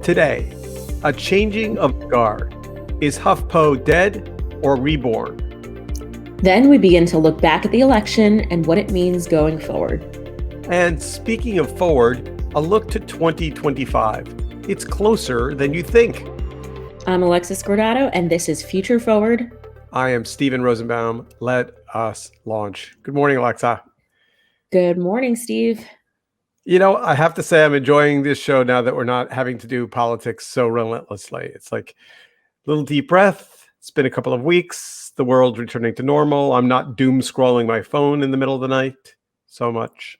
Today, a changing of the guard. Is HuffPo dead or reborn? Then we begin to look back at the election and what it means going forward. And speaking of forward, a look to 2025. It's closer than you think. I'm Alexia Scordato, and this is Future Forward. I am Steven Rosenbaum. Let us launch. Good morning, Alexa. Good morning, Steve. You know, I have to say I'm enjoying this show now that we're not having to do politics so relentlessly. It's like a little deep breath. It's been a couple of weeks. The world's returning to normal. I'm not doom scrolling my phone in the middle of the night so much.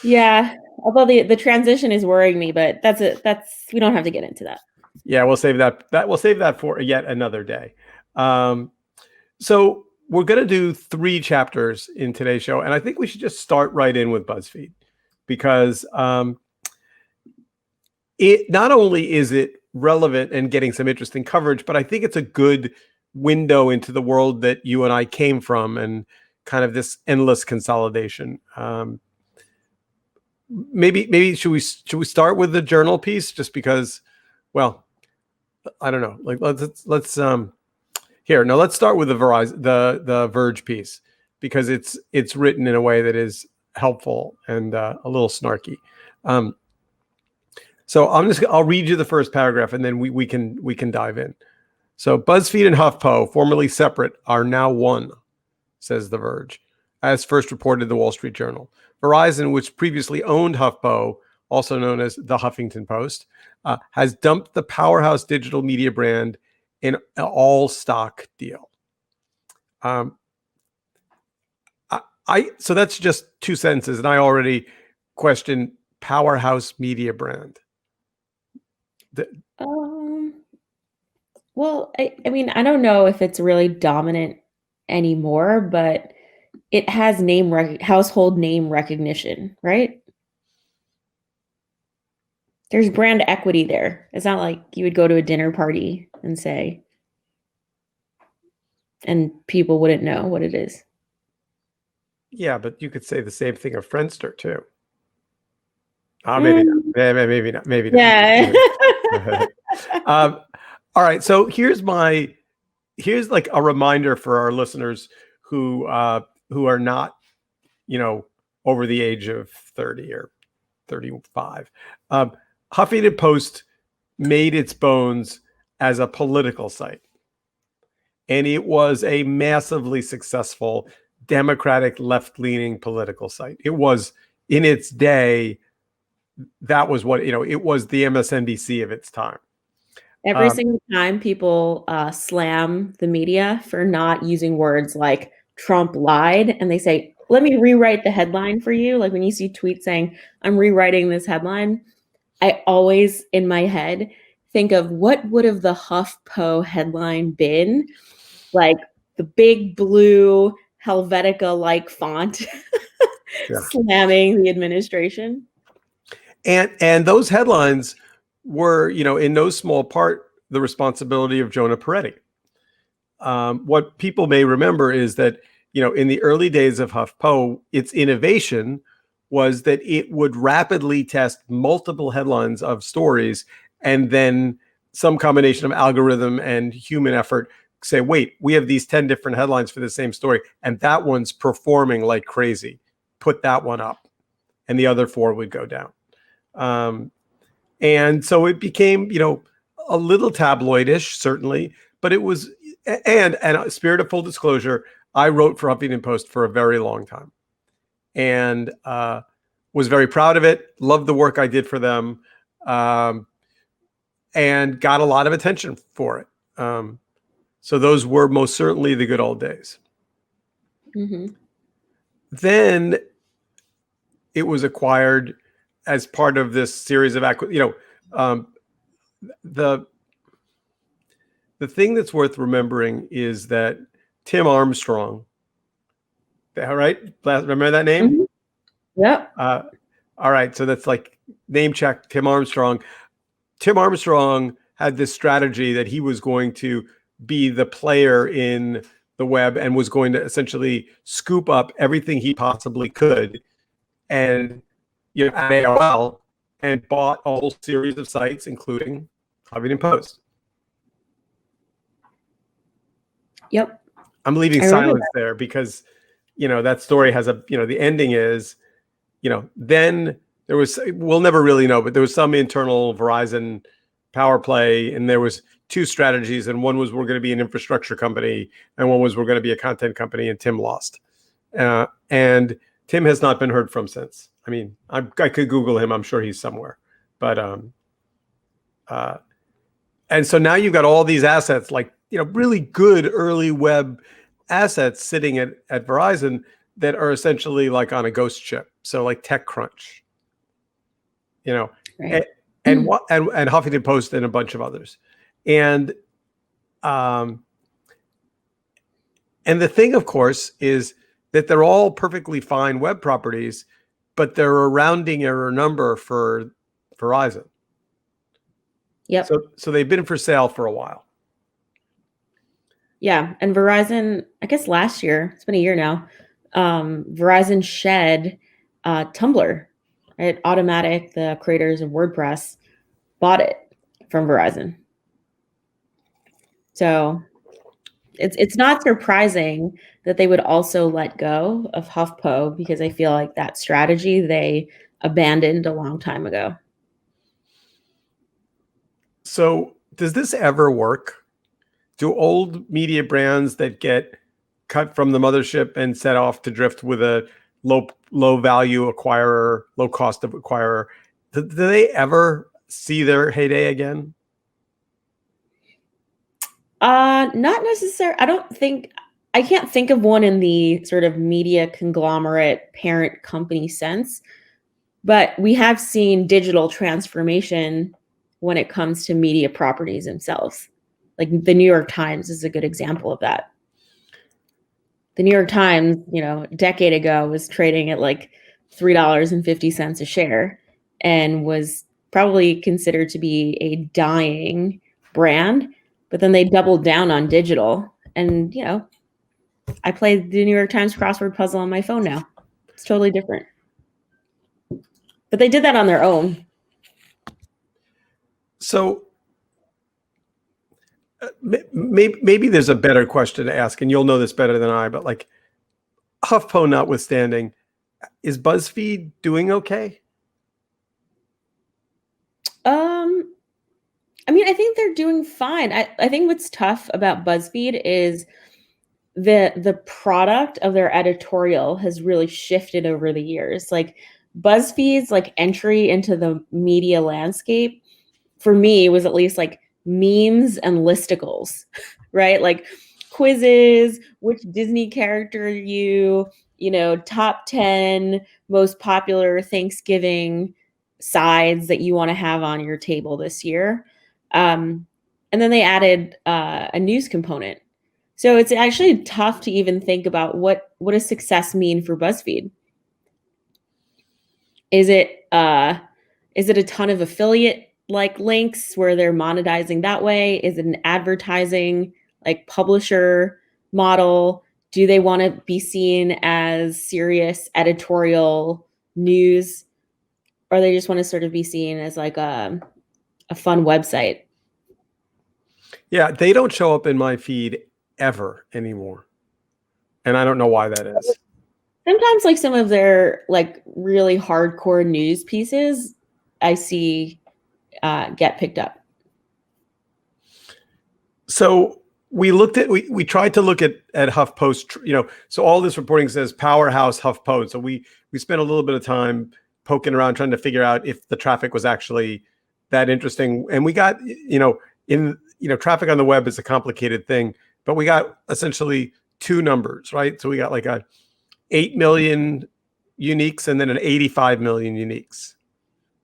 Yeah, although the transition is worrying me, but that's we don't have to get into that. Yeah, we'll save that. We'll save that for yet another day. So we're going to do 3 chapters in today's show, and I think we should just start right in with BuzzFeed, because it not only is it relevant and getting some interesting coverage, but I think it's a good window into the world that you and I came from, and kind of this endless consolidation. Maybe should we start with the journal piece, just because, well, I don't know. Like let's start with the Verge piece, because it's written in a way that is helpful and a little snarky. So I'll read you the first paragraph, and then we can dive in. So BuzzFeed and HuffPo, formerly separate, are now one, says The Verge, as first reported in the Wall Street Journal. Verizon, which previously owned HuffPo, also known as the Huffington Post, has dumped the powerhouse digital media brand in an all-stock deal. So that's just 2 sentences, and I already question powerhouse media brand. Well, I mean, I don't know if it's really dominant anymore, but it has household name recognition, right? There's brand equity there. It's not like you would go to a dinner party and say, and people wouldn't know what it is. Yeah, but you could say the same thing of Friendster too. Maybe not. Maybe not. Yeah. All right. So here's like a reminder for our listeners who are not, over the age of 30 or 35. Huffington Post made its bones as a political site, and it was a massively successful Democratic left-leaning political site. It was, in its day, that was what, it was the MSNBC of its time. Every single time people slam the media for not using words like Trump lied, and they say, let me rewrite the headline for you. Like when you see tweets saying, I'm rewriting this headline, I always, in my head, think of what would have the HuffPo headline been? Like the big blue Helvetica-like font slamming the administration. And those headlines were, in no small part, the responsibility of Jonah Peretti. What people may remember is that, in the early days of HuffPo, its innovation was that it would rapidly test multiple headlines of stories, and then some combination of algorithm and human effort say, wait, we have these 10 different headlines for the same story, and that one's performing like crazy. Put that one up, and the other 4 would go down. And so it became, a little tabloidish, certainly, but it was, and a spirit of full disclosure, I wrote for Huffington Post for a very long time, and was very proud of it, loved the work I did for them, and got a lot of attention for it. So those were most certainly the good old days. Mm-hmm. Then it was acquired as part of this series of the thing that's worth remembering is that Tim Armstrong, all right, remember that name? Mm-hmm. Yep. All right, so that's like name check Tim Armstrong. Tim Armstrong had this strategy that he was going to be the player in the web and was going to essentially scoop up everything he possibly could. And at AOL, and bought a whole series of sites, including Huffington Post. Yep. I'm leaving I remember silence there because, that story has the ending is, then there was, we'll never really know, but there was some internal Verizon power play, and there was two strategies, and one was we're going to be an infrastructure company, and one was we're going to be a content company, and Tim lost. And Tim has not been heard from since. I mean, I could Google him. I'm sure he's somewhere. But and so now you've got all these assets, like really good early web assets sitting at Verizon that are essentially like on a ghost chip. So like TechCrunch, Right. and Huffington Post and a bunch of others, and the thing, of course, is that they're all perfectly fine web properties, but they're a rounding error number for Verizon. Yep. So they've been for sale for a while. Yeah. And Verizon, I guess last year, it's been a year now, Verizon shed Tumblr, right? Automatic, the creators of WordPress, bought it from Verizon. So it's not surprising that they would also let go of HuffPo, because I feel like that strategy they abandoned a long time ago. So does this ever work? Do old media brands that get cut from the mothership and set off to drift with a low value acquirer, low cost of acquirer, do they ever see their heyday again? Not necessarily. I can't think of one in the sort of media conglomerate parent company sense, but we have seen digital transformation when it comes to media properties themselves. Like the New York Times is a good example of that. The New York Times, a decade ago was trading at like $3.50 a share and was probably considered to be a dying brand. But then they doubled down on digital. And, I play the New York Times crossword puzzle on my phone now. It's totally different. But they did that on their own. So maybe there's a better question to ask, and you'll know this better than I, but like HuffPo notwithstanding, is BuzzFeed doing okay? I mean, I think they're doing fine. I think what's tough about BuzzFeed is the product of their editorial has really shifted over the years. Like BuzzFeed's like entry into the media landscape for me was at least like memes and listicles, right? Like quizzes, which Disney character are you, top 10 most popular Thanksgiving sides that you want to have on your table this year. And then they added a news component. So it's actually tough to even think about what does success mean for BuzzFeed. Is it a ton of affiliate like links where they're monetizing that way? Is it an advertising like publisher model? Do they want to be seen as serious editorial news, or they just want to sort of be seen as like a fun website? Yeah, they don't show up in my feed ever anymore, and I don't know why that is. Sometimes like some of their like really hardcore news pieces I see get picked up. So we tried to look at HuffPost, so all this reporting says powerhouse HuffPo. So we spent a little bit of time poking around trying to figure out if the traffic was actually that interesting. And we got, traffic on the web is a complicated thing, but we got essentially two numbers, right? So we got like a 8 million uniques and then an 85 million uniques.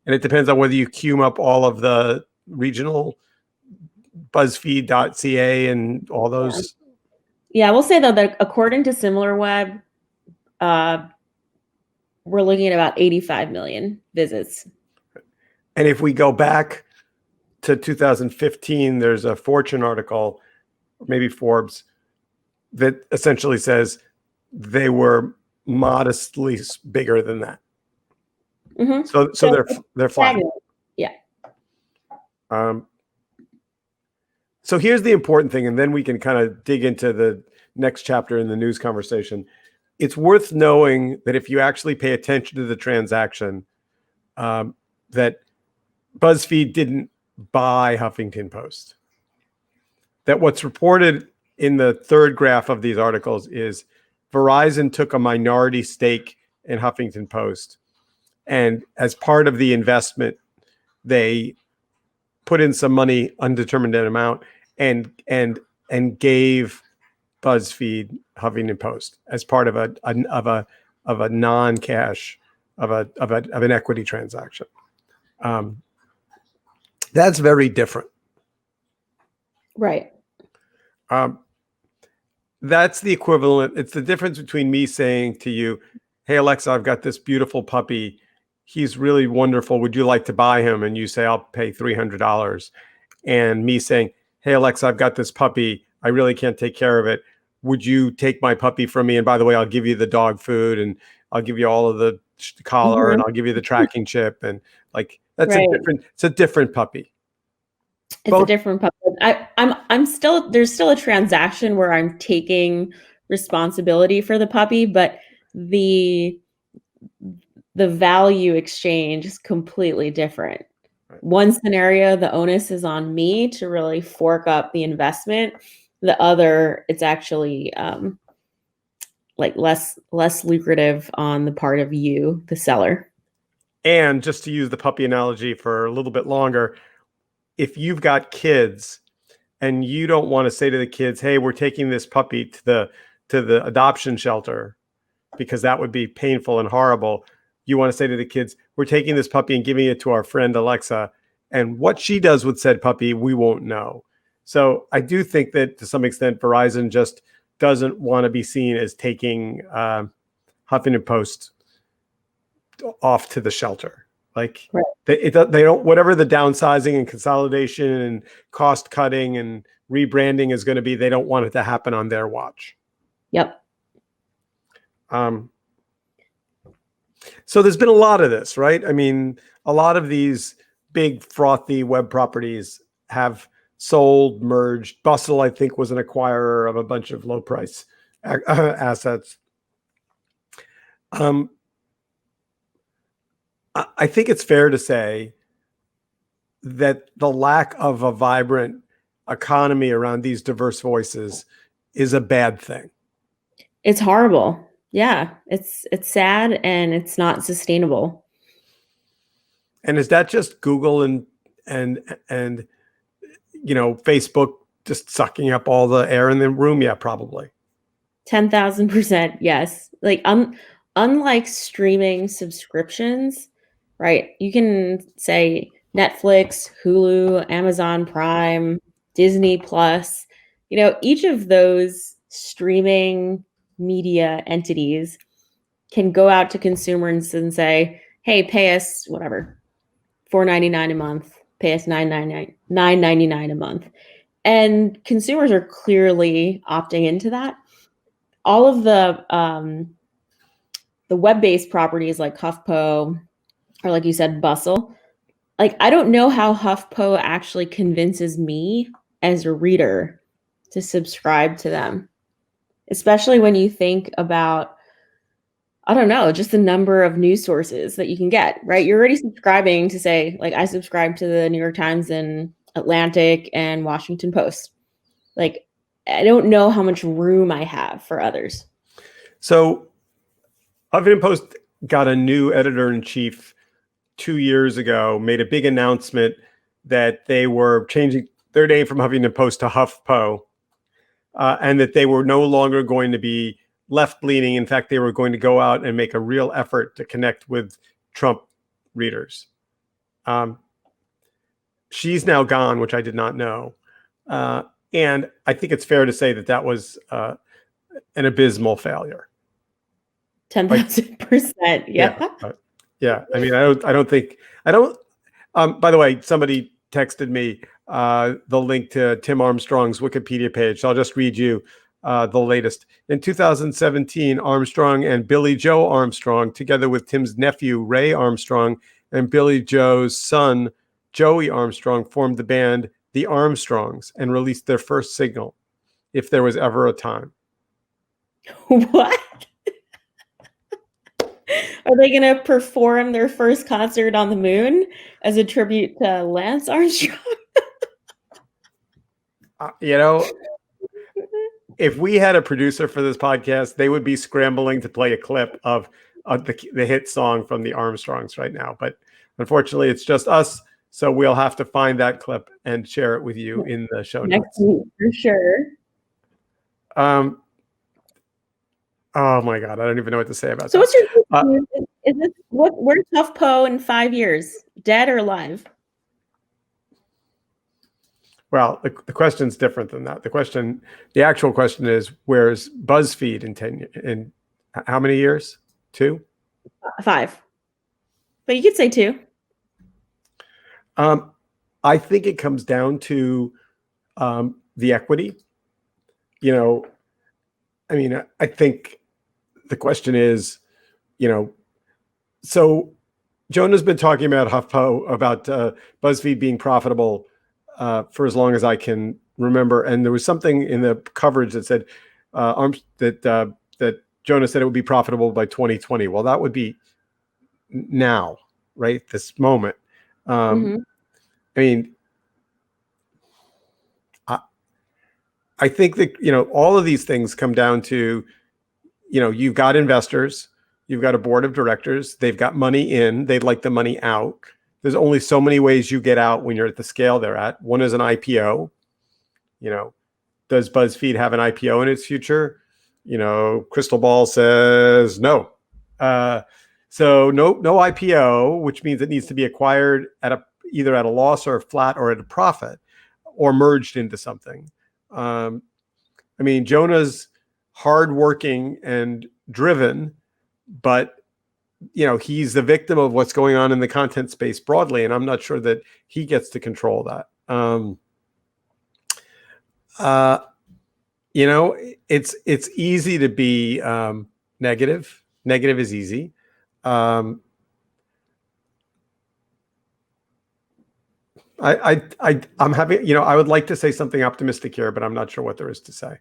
And it depends on whether you queue up all of the regional BuzzFeed.ca and all those. Yeah, we'll say though that according to SimilarWeb, we're looking at about 85 million visits. And if we go back to 2015, there's a Fortune article, maybe Forbes, that essentially says they were modestly bigger than that. Mm-hmm. So they're flat. Yeah. So here's the important thing, and then we can kind of dig into the next chapter in the news conversation. It's worth knowing that if you actually pay attention to the transaction, that BuzzFeed didn't buy Huffington Post. That what's reported in the third graph of these articles is Verizon took a minority stake in Huffington Post. And as part of the investment, they put in some money, undetermined amount, and gave BuzzFeed Huffington Post as part of a non-cash of an equity transaction. That's very different. Right. That's the equivalent. It's the difference between me saying to you, "Hey Alexa, I've got this beautiful puppy. He's really wonderful. Would you like to buy him?" And you say, "I'll pay $300." And me saying, "Hey Alexa, I've got this puppy. I really can't take care of it. Would you take my puppy from me? And by the way, I'll give you the dog food, and I'll give you all of the collar, and I'll give you the tracking chip." And like that's Right. it's a different puppy. It's a different puppy. I'm still, there's still a transaction where I'm taking responsibility for the puppy, but the value exchange is completely different. One scenario, the onus is on me to really fork up the investment. The other, it's actually like less lucrative on the part of you, the seller. And just to use the puppy analogy for a little bit longer, if you've got kids and you don't want to say to the kids, "Hey, we're taking this puppy to the adoption shelter," because that would be painful and horrible. You want to say to the kids, "We're taking this puppy and giving it to our friend Alexa, and what she does with said puppy, we won't know." So I do think that to some extent, Verizon just doesn't want to be seen as taking Huffington Post off to the shelter. Like right. they don't, whatever the downsizing and consolidation and cost cutting and rebranding is going to be, they don't want it to happen on their watch. Yep. So there's been a lot of this, right? I mean, a lot of these big frothy web properties have sold, merged. Bustle, I think, was an acquirer of a bunch of low price assets. I think it's fair to say that the lack of a vibrant economy around these diverse voices is a bad thing. It's horrible. Yeah, it's sad and it's not sustainable. And is that just Google and Facebook just sucking up all the air in the room? Yeah, probably. 10,000%, yes. Like unlike streaming subscriptions, right? You can say Netflix, Hulu, Amazon Prime, Disney Plus. Each of those streaming media entities can go out to consumers and say, "Hey, pay us whatever, $4.99 a month, pay us $9.99 a month." And consumers are clearly opting into that. All of the web-based properties like HuffPo, or like you said, Bustle, like I don't know how HuffPo actually convinces me as a reader to subscribe to them, especially when you think about, I don't know, just the number of news sources that you can get, right? You're already subscribing to, say, like I subscribe to the New York Times and Atlantic and Washington Post. Like, I don't know how much room I have for others. So Huffington Post got a new editor-in-chief 2 years ago, made a big announcement that they were changing their name from Huffington Post to HuffPo, and that they were no longer going to be left-leaning. In fact, they were going to go out and make a real effort to connect with Trump readers. She's now gone, which I did not know. And I think it's fair to say that that was an abysmal failure. 10,000%. Yeah. Yeah. I mean, I don't think. By the way, somebody texted me the link to Tim Armstrong's Wikipedia page. So I'll just read you the latest. In 2017, Armstrong and Billy Joe Armstrong, together with Tim's nephew, Ray Armstrong, and Billy Joe's son, Joey Armstrong, formed the band The Armstrongs and released their first single, If There Was Ever a Time. What? Are they going to perform their first concert on the moon as a tribute to Lance Armstrong? If we had a producer for this podcast, they would be scrambling to play a clip of the hit song from the Armstrongs right now. But unfortunately, it's just us. So we'll have to find that clip and share it with you in the show notes. Next week, for sure. Oh my God, I don't even know what to say about so that. So what's your is this where's HuffPo in 5 years? Dead or alive? Well, the question's different than that. The actual question is, where's BuzzFeed in how many years? 2? 5. But you could say 2. I think it comes down to the equity. I think the question is, so Jonah's been talking about HuffPo, about BuzzFeed being profitable for as long as I can remember. And there was something in the coverage that said that Jonah said it would be profitable by 2020. Well, that would be now, right? This moment. I think that, all of these things come down to, you've got investors, you've got a board of directors, they've got money in, they'd like the money out. There's only so many ways you get out when you're at the scale they're at. One is an IPO. Does BuzzFeed have an IPO in its future? Crystal Ball says no. So no IPO, which means it needs to be acquired either at a loss or flat or at a profit, or merged into something. Jonah's hardworking and driven, but he's the victim of what's going on in the content space broadly, and I'm not sure that he gets to control that. It's easy to be negative. Negative is easy. I'm having, I would like to say something optimistic here, but I'm not sure what there is to say.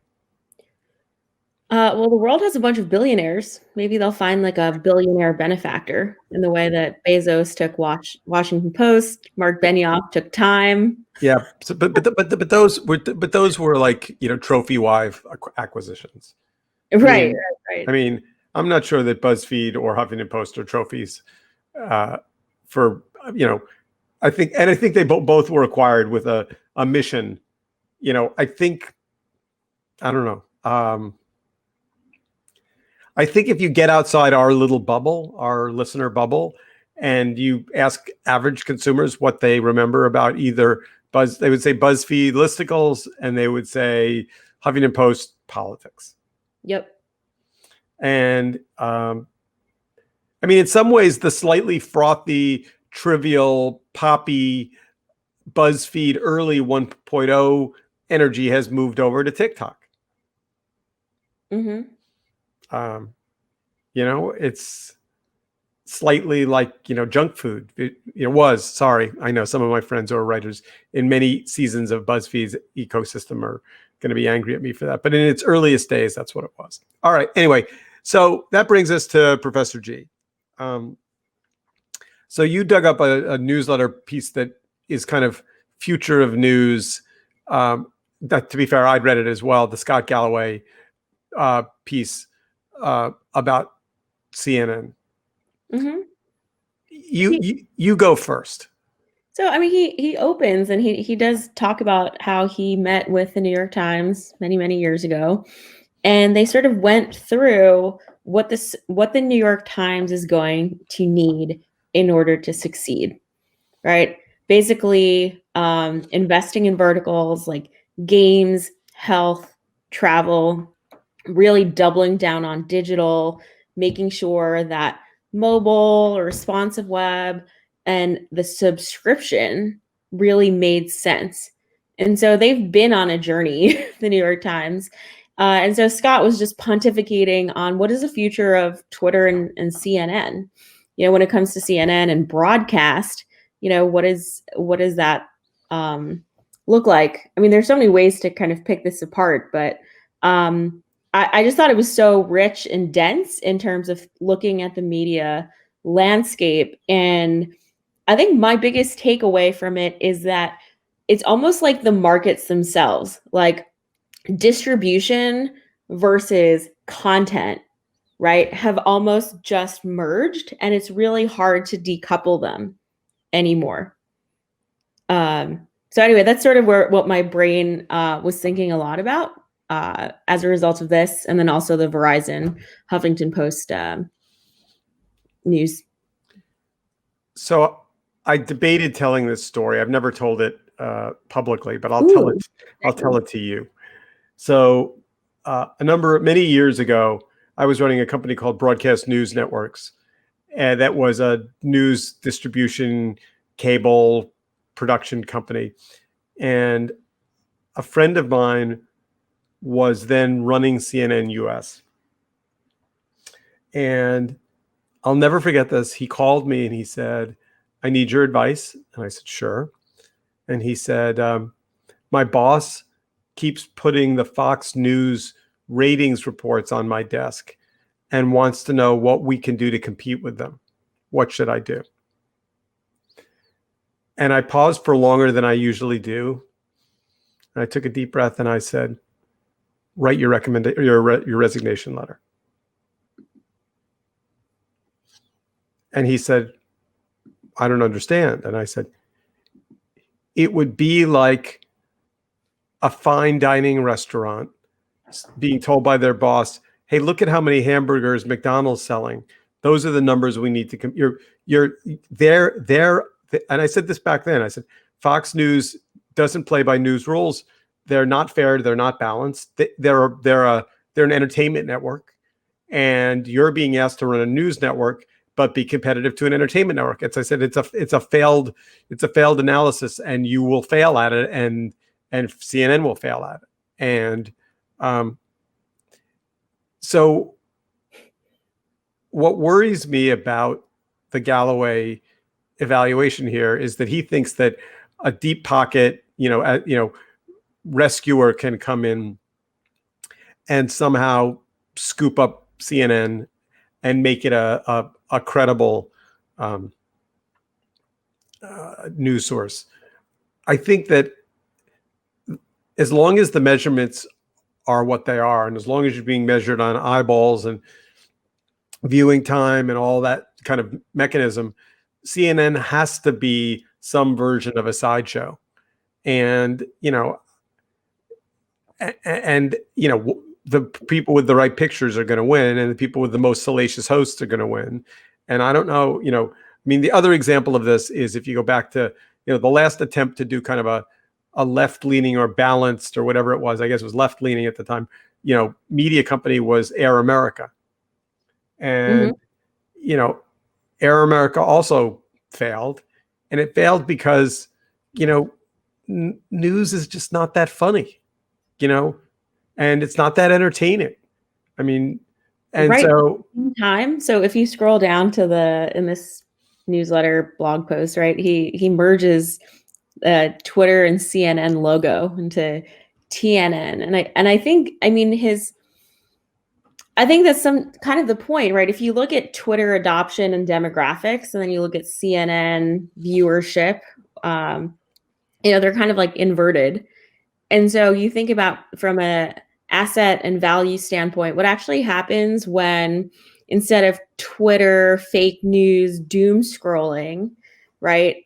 Well, the world has a bunch of billionaires. Maybe they'll find like a billionaire benefactor in the way that Bezos took Washington Post, Mark Benioff took Time. Yeah, but those were like, trophy wife acquisitions. Right. I'm not sure that BuzzFeed or Huffington Post are trophies for, I think they both were acquired with a mission. I don't know. I think if you get outside our little bubble, our listener bubble, and you ask average consumers what they remember about either they would say BuzzFeed listicles, and they would say Huffington Post politics. Yep. And in some ways, the slightly frothy, trivial, poppy BuzzFeed early 1.0 energy has moved over to TikTok. Mm-hmm. It's slightly like, junk food. Sorry. I know some of my friends who are writers in many seasons of BuzzFeed's ecosystem are going to be angry at me for that. But in its earliest days, that's what it was. All right. Anyway, so that brings us to Professor G. So you dug up a newsletter piece that is kind of future of news. That, to be fair, I'd read it as well. The Scott Galloway piece about CNN. Mm-hmm. You go first. So, he opens and he does talk about how he met with the New York Times many, many years ago. And they sort of went through what the New York Times is going to need in order to succeed, right? Basically, investing in verticals like games, health, travel, really doubling down on digital, making sure that mobile or responsive web and the subscription really made sense. And so they've been on a journey, the New York Times, And so Scott was just pontificating on what is the future of Twitter and CNN. When it comes to CNN and broadcast, what does that look like? I mean, there's so many ways to kind of pick this apart, but I just thought it was so rich and dense in terms of looking at the media landscape. And I think my biggest takeaway from it is that it's almost like the markets themselves, like distribution versus content, right, have almost just merged, and it's really hard to decouple them anymore. So anyway, that's sort of what my brain was thinking a lot about as a result of this, and then also the Verizon Huffington Post news. So I debated telling this story. I've never told it publicly, but I'll tell it to you. So many years ago, I was running a company called Broadcast News Networks, and that was a news distribution cable production company. And a friend of mine was then running CNN US. And I'll never forget this. He called me and he said, "I need your advice." And I said, "Sure." And he said, "My boss keeps putting the Fox News ratings reports on my desk and wants to know what we can do to compete with them. What should I do?" And I paused for longer than I usually do. And I took a deep breath and I said, "Write your your resignation letter." And he said, "I don't understand." And I said, "It would be like a fine dining restaurant being told by their boss, 'Hey, look at how many hamburgers McDonald's selling. Those are the numbers we need to they're." And I said this back then. I said, "Fox News doesn't play by news rules. They're not fair. They're not balanced. They're an entertainment network, and you're being asked to run a news network, but be competitive to an entertainment network." As I said, it's a failed analysis, and you will fail at it, and CNN will fail at it. And so what worries me about the Galloway evaluation here is that he thinks that a deep pocket, rescuer can come in and somehow scoop up CNN and make it a credible news source. I think that as long as the measurements are what they are, and as long as you're being measured on eyeballs and viewing time and all that kind of mechanism, CNN has to be some version of a sideshow. And, the people with the right pictures are going to win, and the people with the most salacious hosts are going to win. And I don't know, the other example of this is if you go back to, the last attempt to do kind of a left-leaning or balanced or whatever it was, I guess it was left-leaning at the time, media company was Air America. And, Air America also failed. And it failed because, news is just not that funny, and it's not that entertaining. I mean, and right. So So if you scroll down to in this newsletter blog post, right, he merges Twitter and CNN logo into TNN. And I think, I think that's some kind of the point, right? If you look at Twitter adoption and demographics, and then you look at CNN viewership, they're kind of like inverted. And so you think about from a asset and value standpoint, what actually happens when instead of Twitter fake news doom scrolling, right?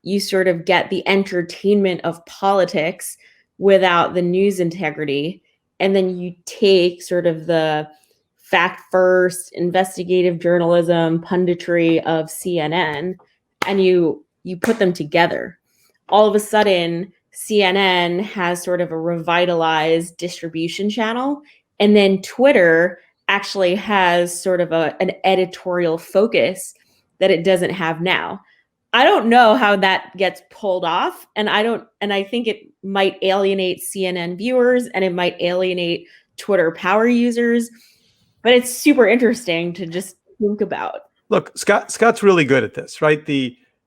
You sort of get the entertainment of politics without the news integrity. And then you take sort of the fact first investigative journalism punditry of CNN and you put them together. All of a sudden, CNN has sort of a revitalized distribution channel. And then Twitter actually has sort of an editorial focus that it doesn't have now. I don't know how that gets pulled off, and I think it might alienate CNN viewers and it might alienate Twitter power users, but it's super interesting to just think about. Look, Scott's really good at this, right?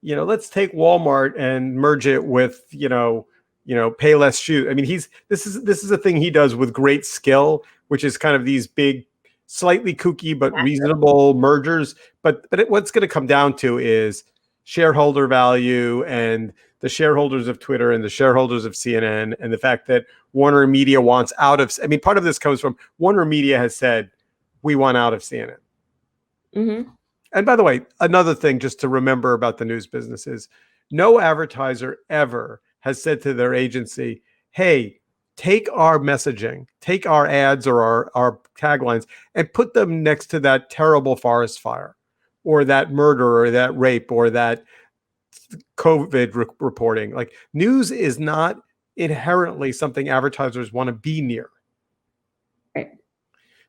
Let's take Walmart and merge it with, pay less shoe. I mean, this is a thing he does with great skill, which is kind of these big, slightly kooky but reasonable mergers. But what's going to come down to is shareholder value and the shareholders of Twitter and the shareholders of CNN, and the fact that Warner Media wants out of. I mean, part of this comes from Warner Media has said, we want out of CNN. Mm-hmm. And by the way, another thing just to remember about the news business is no advertiser ever has said to their agency, hey, take our messaging, take our ads or our taglines and put them next to that terrible forest fire or that murder or that rape or that COVID reporting. Like, news is not inherently something advertisers want to be near. Right.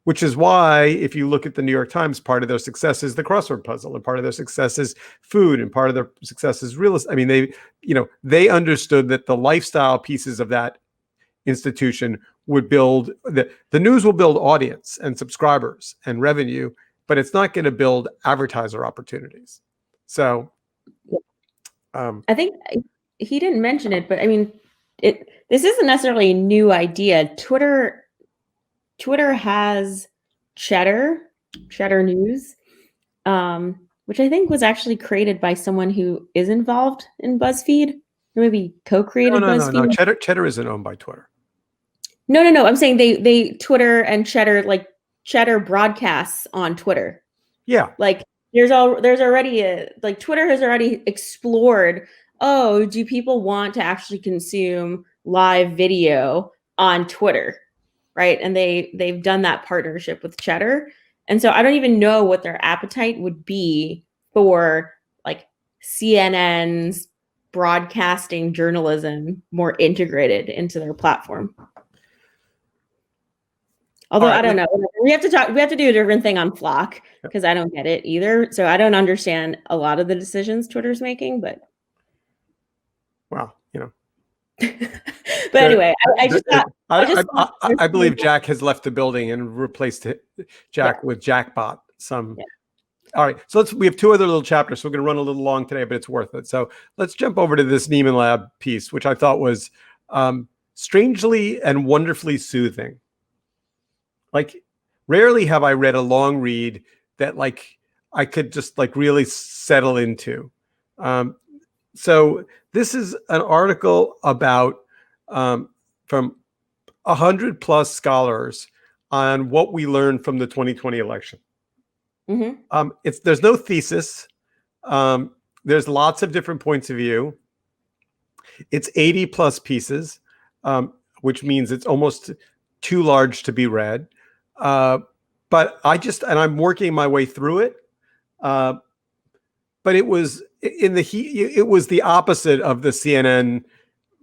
Which is why, if you look at the New York Times, part of their success is the crossword puzzle, and part of their success is food, and part of their success is real estate. I mean, they understood that the lifestyle pieces of that institution would build the news will build audience and subscribers and revenue, but it's not going to build advertiser opportunities. So, I think he didn't mention it, but I mean, this isn't necessarily a new idea. Twitter has Cheddar News, which I think was actually created by someone who is involved in BuzzFeed, or maybe co-created BuzzFeed. No. Cheddar isn't owned by Twitter. No. I'm saying they Twitter and Cheddar, like Cheddar broadcasts on Twitter. Yeah. Like there's already Twitter has already explored, oh, do people want to actually consume live video on Twitter? Right. And they've done that partnership with Cheddar. And so I don't even know what their appetite would be for like CNN's broadcasting journalism more integrated into their platform. Although I don't know. We have to do a different thing on Flock because I don't get it either. So I don't understand a lot of the decisions Twitter's making, but wow, But anyway, I believe Jack has left the building and replaced Jack with Jackbot. All right, so we have two other little chapters. So we're going to run a little long today, but it's worth it. So let's jump over to this Neiman Lab piece, which I thought was strangely and wonderfully soothing. Like, rarely have I read a long read that like I could just like really settle into. So this is an article about from 100+ scholars on what we learned from the 2020 election. Mm-hmm. There's no thesis. There's lots of different points of view. It's 80+ pieces, which means it's almost too large to be read. But I'm working my way through it. But it was it was the opposite of the CNN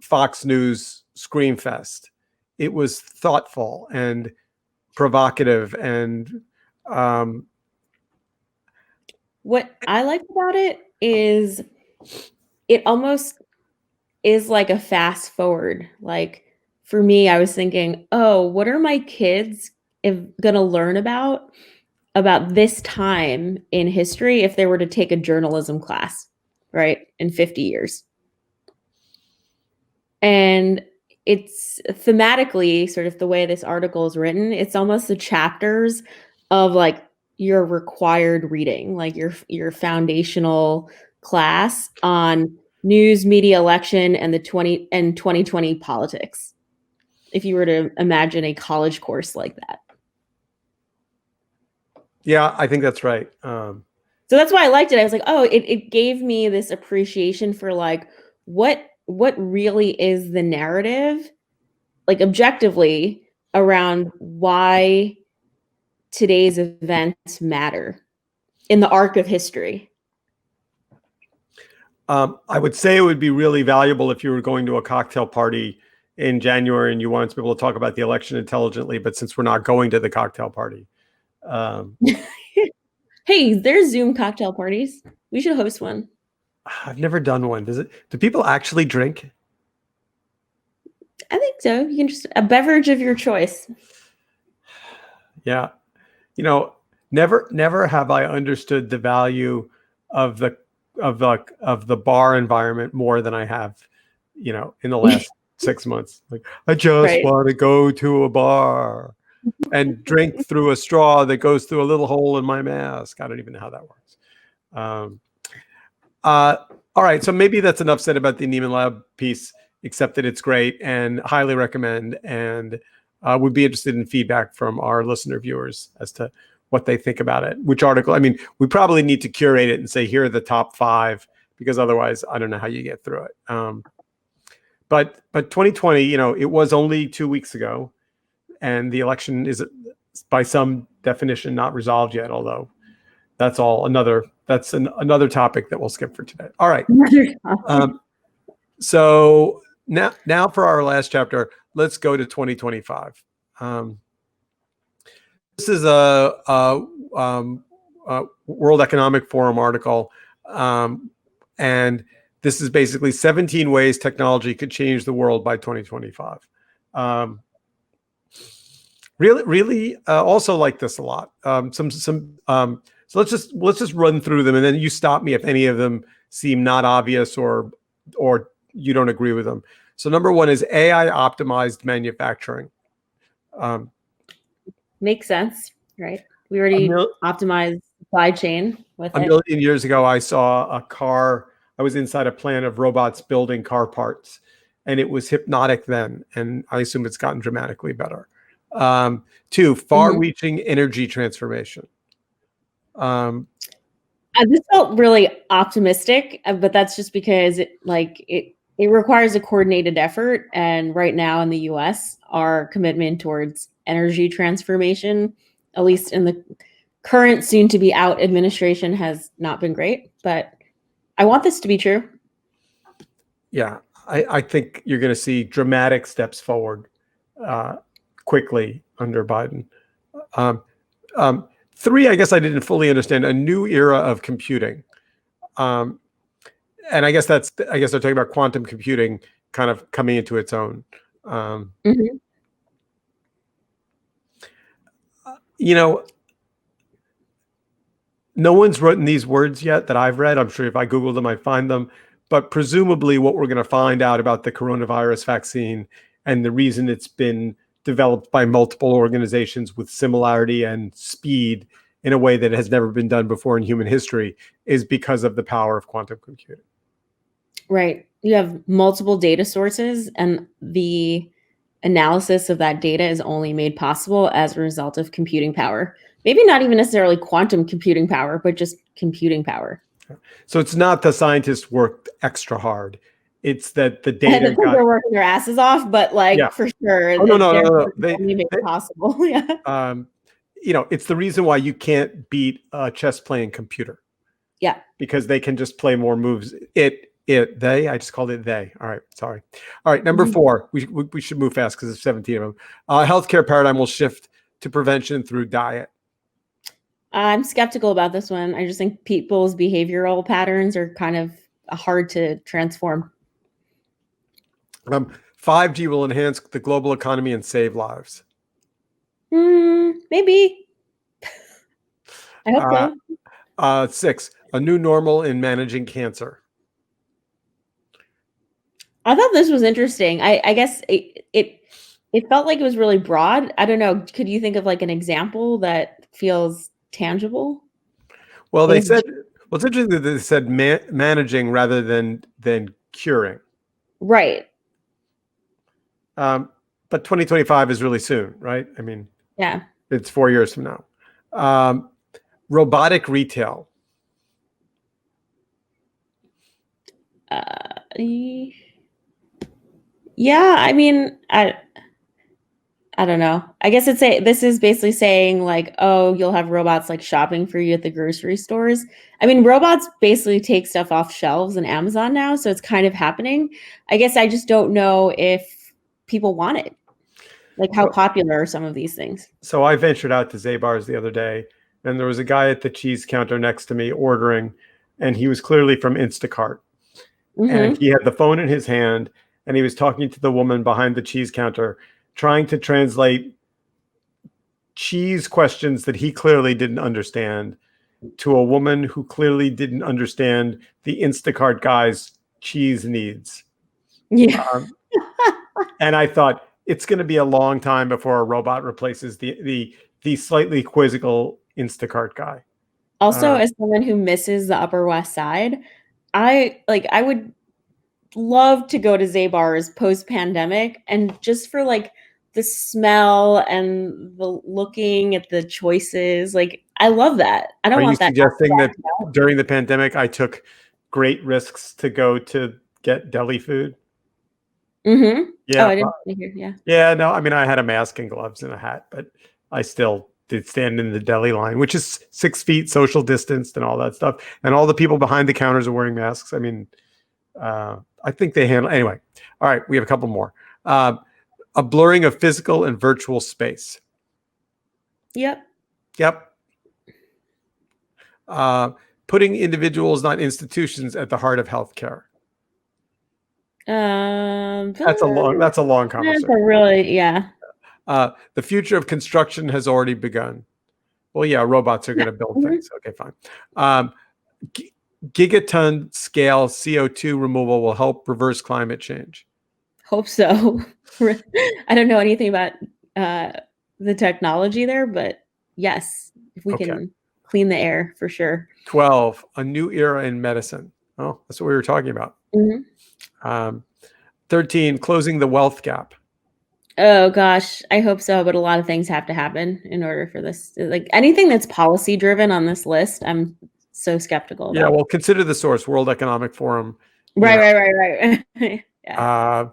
Fox News Scream Fest. It was thoughtful and provocative and what I like about it is it almost is like a fast forward. Like for me, I was thinking, oh, what are my kids going to learn about this time in history if they were to take a journalism class, right, in 50 years? And it's thematically sort of the way this article is written. It's almost the chapters of like your required reading, like your foundational class on news, media, election, and 2020 politics. If you were to imagine a college course like that. Yeah, I think that's right. So that's why I liked it. I was like, oh, it gave me this appreciation for like what really is the narrative, like objectively, around why today's events matter in the arc of history. I would say it would be really valuable if you were going to a cocktail party in January and you wanted to be able to talk about the election intelligently, but since we're not going to the cocktail party. Hey, there's Zoom cocktail parties. We should host one. I've never done one. Do people actually drink? I think so. You can just a beverage of your choice. Yeah. Never have I understood the value of the bar environment more than I have, in the last 6 months. Like, I just Right. want to go to a bar and drink through a straw that goes through a little hole in my mask. I don't even know how that works. All right, so maybe that's enough said about the Neiman Lab piece, except that it's great and highly recommend, and would be interested in feedback from our listener viewers as to what they think about it. Which article? I mean, we probably need to curate it and say, here are the top 5, because otherwise I don't know how you get through it. But 2020, it was only 2 weeks ago, and the election is by some definition not resolved yet, although that's another topic that we'll skip for today. All right. So now for our last chapter, let's go to 2025. This is a World Economic Forum article, and this is basically 17 ways technology could change the world by 2025. Really, also like this a lot. So let's just run through them, and then you stop me if any of them seem not obvious or you don't agree with them. So number 1 is AI optimized manufacturing. Makes sense, right? We already optimized supply chain with it. A million years ago, I saw a car. I was inside a plant of robots building car parts, and it was hypnotic then, and I assume it's gotten dramatically better. 2, far-reaching energy transformation. This felt really optimistic, but that's just because it requires a coordinated effort. And right now in the US, our commitment towards energy transformation, at least in the current soon to be out administration, has not been great. But I want this to be true. Yeah, I think you're going to see dramatic steps forward quickly under Biden. 3, I guess I didn't fully understand, a new era of computing. And I guess they're talking about quantum computing kind of coming into its own. No one's written these words yet that I've read. I'm sure if I Google them, I find them. But presumably what we're going to find out about the coronavirus vaccine and the reason it's been developed by multiple organizations with similarity and speed in a way that has never been done before in human history is because of the power of quantum computing. Right. You have multiple data sources, and the analysis of that data is only made possible as a result of computing power. Maybe not even necessarily quantum computing power, but just computing power. So it's not the scientists worked extra hard. It's that the data they're working their asses off, but for sure. Oh, no. They make it possible. Yeah. It's the reason why you can't beat a chess playing computer. Yeah. Because they can just play more moves. I just called it they. All right. Sorry. All right. Number 4, we should move fast because there's 17 of them. Healthcare paradigm will shift to prevention through diet. I'm skeptical about this one. I just think people's behavioral patterns are kind of hard to transform. 5G will enhance the global economy and save lives. Maybe. I hope so. 6, a new normal in managing cancer. I thought this was interesting. I guess it felt like it was really broad. I don't know. Could you think of an example that feels tangible? Well, they said, it's interesting that they said managing rather than curing. Right. But 2025 is really soon, right? I mean, yeah, it's 4 years from now. Robotic retail. Yeah, I mean, I don't know. I guess this is basically saying you'll have robots shopping for you at the grocery stores. I mean, robots basically take stuff off shelves in Amazon now, so it's kind of happening. I guess I just don't know if people want it. How popular are some of these things? So I ventured out to Zabar's the other day, and there was a guy at the cheese counter next to me ordering, and he was clearly from Instacart. And he had the phone in his hand, and he was talking to the woman behind the cheese counter, trying to translate cheese questions that he clearly didn't understand to a woman who clearly didn't understand the Instacart guy's cheese needs. Yeah. And I thought it's going to be a long time before a robot replaces the slightly quizzical Instacart guy. Also, as someone who misses the Upper West Side, I would love to go to Zabar's post-pandemic, and just for like the smell and the looking at the choices, like I love that. I don't Are you want that. suggesting that during the pandemic I took great risks to go to get deli food? Yeah. Oh, I didn't hear. Yeah. Yeah, no, I mean, I had a mask and gloves and a hat, but I still did stand in the deli line, which is 6 feet social distanced and all that stuff. And all the people behind the counters are wearing masks. I mean, I think they handle anyway. All right, we have a couple more. A blurring of physical and virtual space. Yep. Putting individuals, not institutions, at the heart of healthcare. That's a long conversation. That's really, yeah. The future of construction has already begun. Well, yeah, robots are going to build things. Okay, fine. Gigaton scale CO2 removal will help reverse climate change. Hope so. I don't know anything about the technology there, but yes, if we can clean the air, for sure. 12, a new era in medicine. Oh, that's what we were talking about. 13, closing the wealth gap. Oh gosh, I hope so, but a lot of things have to happen in order for this. Like anything that's policy driven on this list, I'm so skeptical about. Yeah, well, consider the source, World Economic Forum. Right. Yeah.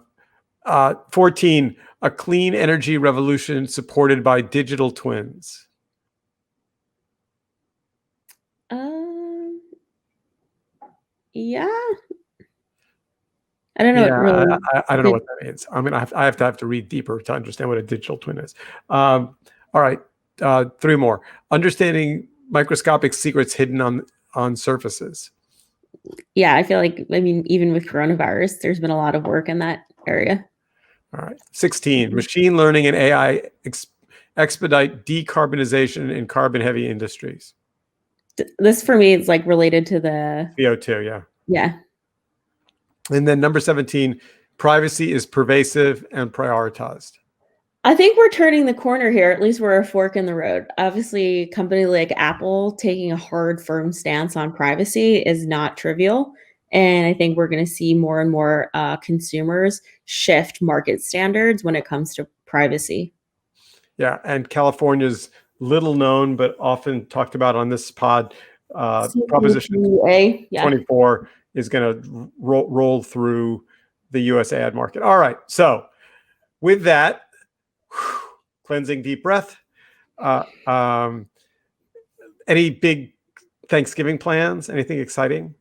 14, a clean energy revolution supported by digital twins. Yeah. I don't know. Yeah, I don't know what that means. I mean, I have to read deeper to understand what a digital twin is. All right, 3 more. Understanding microscopic secrets hidden on surfaces. Yeah, I feel like, I mean, even with coronavirus, there's been a lot of work in that area. All right, 16, machine learning and AI expedite decarbonization in carbon-heavy industries. This for me is like related to the CO2, yeah. Yeah. And then number 17, privacy is pervasive and prioritized. I think we're turning the corner here. At least we're a fork in the road. Obviously, a company like Apple taking a hard, firm stance on privacy is not trivial. And I think we're going to see more and more consumers shift market standards when it comes to privacy. Yeah, and California's little known but often talked about on this pod, Proposition 24 is going to roll through the U.S. ad market. All right, so with that, cleansing deep breath. Any big Thanksgiving plans? Anything exciting?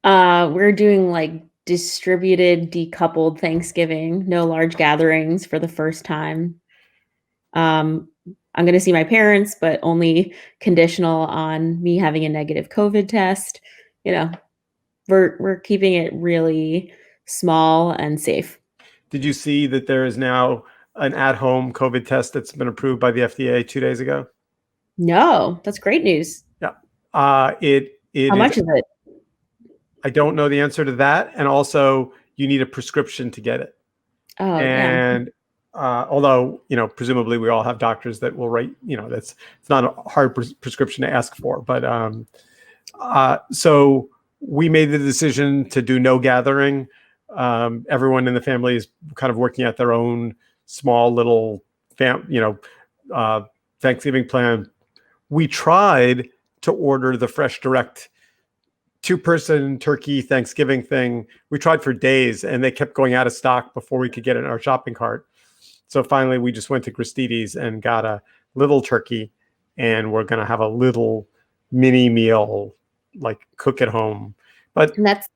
We're doing like distributed, decoupled Thanksgiving, no large gatherings for the first time. I'm going to see my parents, but only conditional on me having a negative COVID test. You know, we're keeping it really small and safe. Did you see that there is now an at-home COVID test that's been approved by the FDA 2 days ago? No, that's great news. Yeah. It How much is it? I don't know the answer to that. And also you need a prescription to get it. Oh, and although, presumably we all have doctors that will write, it's not a hard prescription to ask for, but so we made the decision to do no gathering. Everyone in the family is kind of working at their own small little Thanksgiving plan. We tried to order the Fresh Direct 2-person turkey Thanksgiving thing. We tried for days and they kept going out of stock before we could get it in our shopping cart. So finally we just went to Gristedes and got a little turkey, and we're going to have a little mini meal, like cook at home. But and that's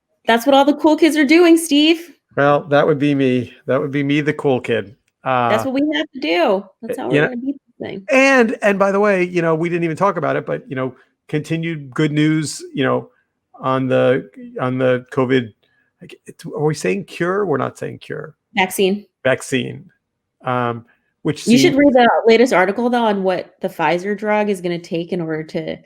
what all the cool kids are doing, Steve. Well, that would be me. That would be me, the cool kid. That's what we have to do. That's how we're going to beat this thing. And by the way, we didn't even talk about it, but continued good news, on the COVID. Are we saying cure? We're not saying cure. Vaccine. Which you should read the latest article though on what the Pfizer drug is going to take in order to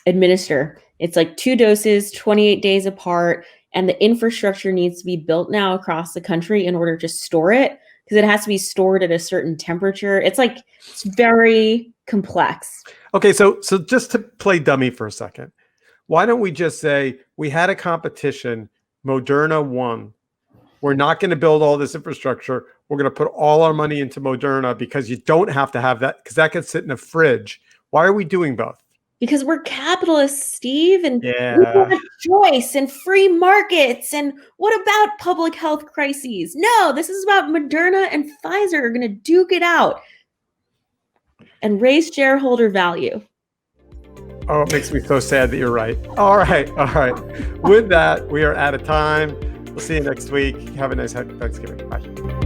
administer. It's like 2 doses, 28 days apart, and the infrastructure needs to be built now across the country in order to store it, because it has to be stored at a certain temperature. It's very complex. Okay, so just to play dummy for a second, why don't we just say we had a competition, Moderna won. We're not going to build all this infrastructure. We're going to put all our money into Moderna because you don't have to have that, because that can sit in a fridge. Why are we doing both? Because we're capitalists, Steve, and we want choice and free markets. And what about public health crises? No, this is about Moderna and Pfizer are going to duke it out and raise shareholder value. Oh, it makes me so sad that you're right. All right. With that, we are out of time. We'll see you next week. Have a nice Thanksgiving. Bye.